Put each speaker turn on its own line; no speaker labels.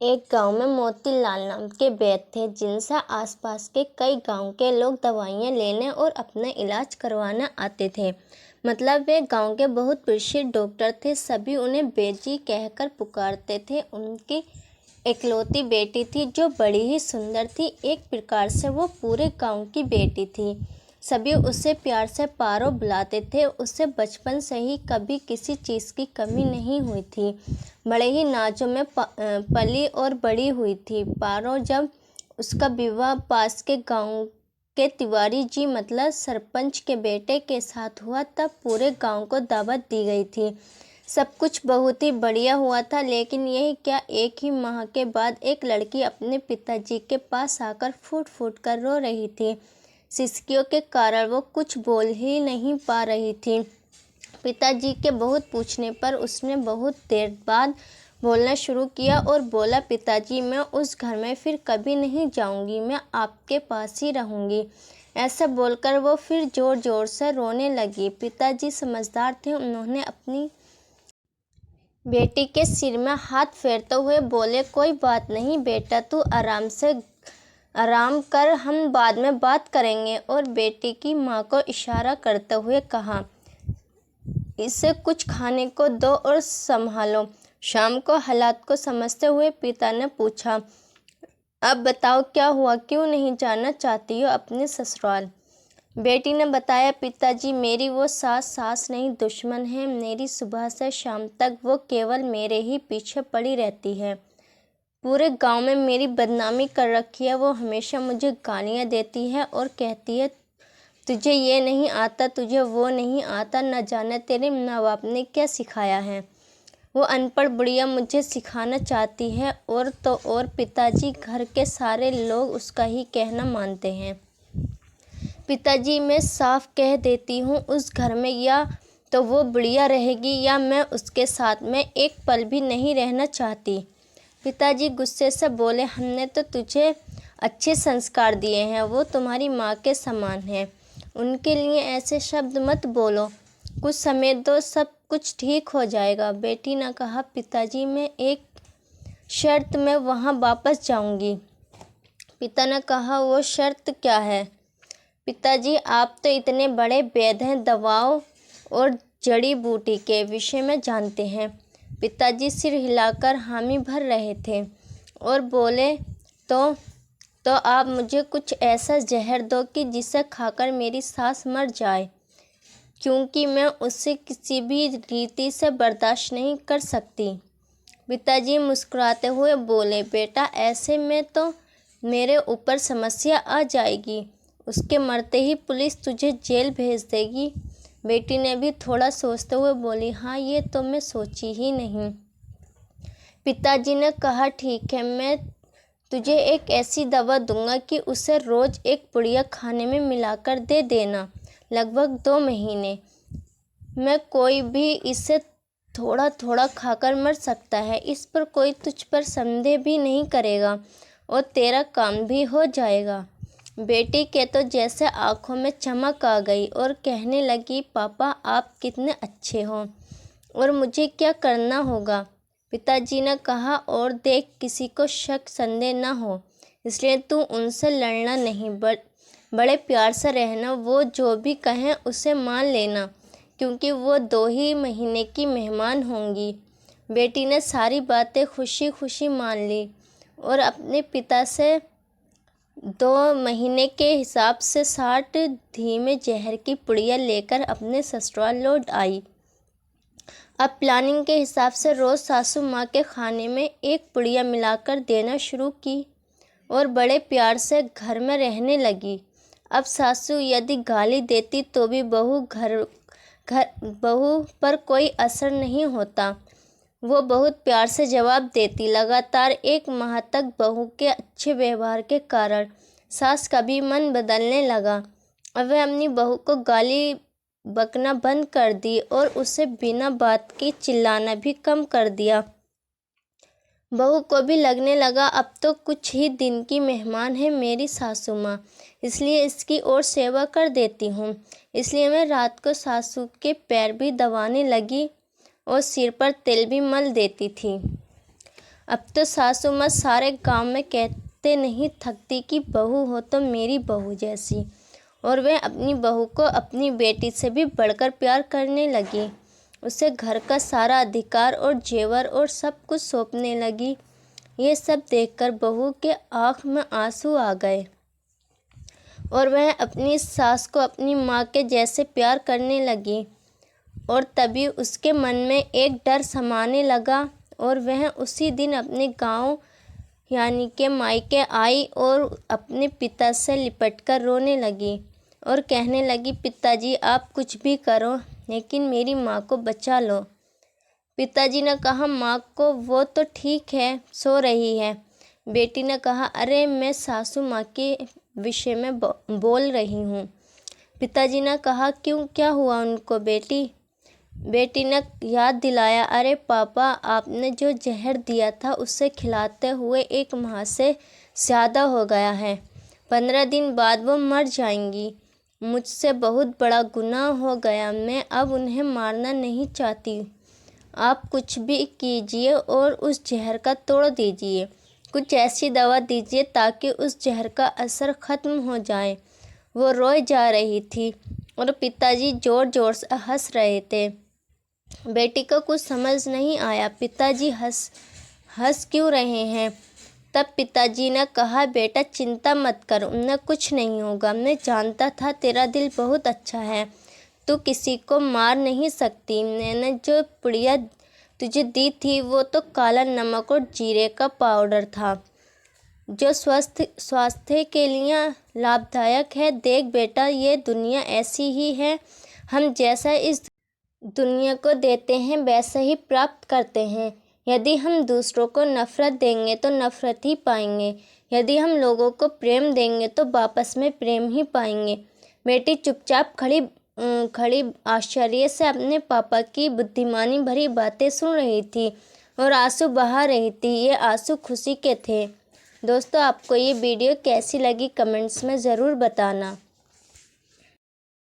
एक गांव में मोतीलाल नाम के वैद्य थे जिनसे आसपास के कई गांव के लोग दवाइयां लेने और अपना इलाज करवाने आते थे। मतलब वे गांव के बहुत प्रसिद्ध डॉक्टर थे। सभी उन्हें बेजी कहकर पुकारते थे। उनकी इकलौती बेटी थी जो बड़ी ही सुंदर थी। एक प्रकार से वो पूरे गांव की बेटी थी। सभी उसे प्यार से पारो बुलाते थे। उसे बचपन से ही कभी किसी चीज़ की कमी नहीं हुई थी। बड़े ही नाजों में पली और बड़ी हुई थी। पारो जब उसका विवाह पास के गांव के तिवारी जी मतलब सरपंच के बेटे के साथ हुआ तब पूरे गांव को दावत दी गई थी। सब कुछ बहुत ही बढ़िया हुआ था। लेकिन यही क्या, एक ही माह के बाद एक लड़की अपने पिताजी के पास आकर फूट फूट कर रो रही थी। सिसकियों के कारण वो कुछ बोल ही नहीं पा रही थी। पिताजी के बहुत पूछने पर उसने बहुत देर बाद बोलना शुरू किया और बोला, पिताजी मैं उस घर में फिर कभी नहीं जाऊंगी, मैं आपके पास ही रहूंगी। ऐसा बोलकर वो फिर जोर जोर से रोने लगी। पिताजी समझदार थे। उन्होंने अपनी बेटी के सिर में हाथ फेरते हुए बोले, कोई बात नहीं बेटा, तू आराम कर, हम बाद में बात करेंगे। और बेटी की माँ को इशारा करते हुए कहा, इसे कुछ खाने को दो और संभालो। शाम को हालात को समझते हुए पिता ने पूछा, अब बताओ क्या हुआ, क्यों नहीं जाना चाहती हो अपने ससुराल? बेटी ने बताया, पिताजी मेरी वो सास नहीं दुश्मन है। मेरी सुबह से शाम तक वो केवल मेरे ही पीछे पड़ी रहती है। पूरे गांव में मेरी बदनामी कर रखी है। वो हमेशा मुझे गालियां देती है और कहती है, तुझे ये नहीं आता, तुझे वो नहीं आता, न जाने तेरे माँ बाप ने क्या सिखाया है। वो अनपढ़ बुढ़िया मुझे सिखाना चाहती है। और तो और पिताजी, घर के सारे लोग उसका ही कहना मानते हैं। पिताजी मैं साफ कह देती हूँ, उस घर में या तो वो बुढ़िया रहेगी या मैं उसके साथ में एक पल भी नहीं रहना चाहती। पिताजी गुस्से से बोले, हमने तो तुझे अच्छे संस्कार दिए हैं, वो तुम्हारी माँ के समान है, उनके लिए ऐसे शब्द मत बोलो, कुछ समय दो, सब कुछ ठीक हो जाएगा। बेटी ने कहा, पिताजी मैं एक शर्त में वहाँ वापस जाऊँगी। पिता ने कहा, वो शर्त क्या है? पिताजी आप तो इतने बड़े वैद्य हैं, दवाओं और जड़ी बूटी के विषय में जानते हैं। पिताजी सिर हिलाकर हामी भर रहे थे और बोले, तो आप मुझे कुछ ऐसा जहर दो कि जिसे खाकर मेरी सास मर जाए, क्योंकि मैं उसे किसी भी रीति से बर्दाश्त नहीं कर सकती। पिताजी मुस्कुराते हुए बोले, बेटा ऐसे में तो मेरे ऊपर समस्या आ जाएगी, उसके मरते ही पुलिस तुझे जेल भेज देगी। बेटी ने भी थोड़ा सोचते हुए बोली, हाँ ये तो मैं सोची ही नहीं। पिताजी ने कहा, ठीक है, मैं तुझे एक ऐसी दवा दूंगा कि उसे रोज एक पुड़िया खाने में मिलाकर दे देना, लगभग 2 महीने में कोई भी इसे थोड़ा थोड़ा खाकर मर सकता है। इस पर कोई तुझ पर संदेह भी नहीं करेगा और तेरा काम भी हो जाएगा। बेटी के तो जैसे आंखों में चमक आ गई और कहने लगी, पापा आप कितने अच्छे हो और मुझे क्या करना होगा? पिताजी ने कहा, और देख किसी को शक संदेह न हो, इसलिए तू उनसे लड़ना नहीं, बड़े प्यार से रहना। वो जो भी कहें उसे मान लेना, क्योंकि वो 2 ही महीने की मेहमान होंगी। बेटी ने सारी बातें खुशी खुशी मान ली और अपने पिता से 2 महीने के हिसाब से 60 धीमे जहर की पुड़िया लेकर अपने ससुराल लौट आई। अब प्लानिंग के हिसाब से रोज़ सासू माँ के खाने में एक पुड़िया मिलाकर देना शुरू की और बड़े प्यार से घर में रहने लगी। अब सासू यदि गाली देती तो भी बहू पर कोई असर नहीं होता। वो बहुत प्यार से जवाब देती। लगातार 1 माह तक बहू के अच्छे व्यवहार के कारण सास का भी मन बदलने लगा। अब वह अपनी बहू को गाली बकना बंद कर दी और उसे बिना बात के चिल्लाना भी कम कर दिया। बहू को भी लगने लगा, अब तो कुछ ही दिन की मेहमान है मेरी सासू माँ, इसलिए इसकी और सेवा कर देती हूँ। इसलिए मैं रात को सासू के पैर भी दबाने लगी और सिर पर तेल भी मल देती थी। अब तो सासू माँ सारे गांव में कहते नहीं थकती कि बहू हो तो मेरी बहू जैसी, और वह अपनी बहू को अपनी बेटी से भी बढ़कर प्यार करने लगी। उसे घर का सारा अधिकार और जेवर और सब कुछ सौंपने लगी। ये सब देखकर बहू के आँख में आंसू आ गए और वह अपनी सास को अपनी माँ के जैसे प्यार करने लगी। और तभी उसके मन में एक डर समाने लगा और वह उसी दिन अपने गांव यानी के मायके आई और अपने पिता से लिपटकर रोने लगी और कहने लगी, पिताजी आप कुछ भी करो लेकिन मेरी माँ को बचा लो। पिताजी ने कहा, माँ को वो तो ठीक है, सो रही है। बेटी ने कहा, अरे मैं सासू माँ के विषय में बोल रही हूँ। पिताजी ने कहा, क्यों, क्या हुआ उनको बेटी? बेटी ने याद दिलाया, अरे पापा आपने जो जहर दिया था उसे खिलाते हुए 1 माह से ज़्यादा हो गया है। 15 दिन बाद वो मर जाएंगी। मुझसे बहुत बड़ा गुनाह हो गया, मैं अब उन्हें मारना नहीं चाहती। आप कुछ भी कीजिए और उस जहर का तोड़ दीजिए, कुछ ऐसी दवा दीजिए ताकि उस जहर का असर ख़त्म हो जाए। वो रोए जा रही थी और पिताजी ज़ोर ज़ोर से हंस रहे थे। बेटी को कुछ समझ नहीं आया, पिताजी हंस क्यों रहे हैं। तब पिताजी ने कहा, बेटा चिंता मत कर, उन्हें कुछ नहीं होगा। मैं जानता था तेरा दिल बहुत अच्छा है, तू किसी को मार नहीं सकती। मैंने जो पुड़िया तुझे दी थी वो तो काला नमक और जीरे का पाउडर था जो स्वास्थ्य के लिए लाभदायक है। देख बेटा, ये दुनिया ऐसी ही है, हम जैसा इस दुनिया को देते हैं वैसा ही प्राप्त करते हैं। यदि हम दूसरों को नफ़रत देंगे तो नफ़रत ही पाएंगे, यदि हम लोगों को प्रेम देंगे तो वापस में प्रेम ही पाएंगे। बेटी चुपचाप खड़ी आश्चर्य से अपने पापा की बुद्धिमानी भरी बातें सुन रही थी और आंसू बहा रही थी। ये आंसू खुशी के थे। दोस्तों, आपको ये वीडियो कैसी लगी कमेंट्स में ज़रूर बताना।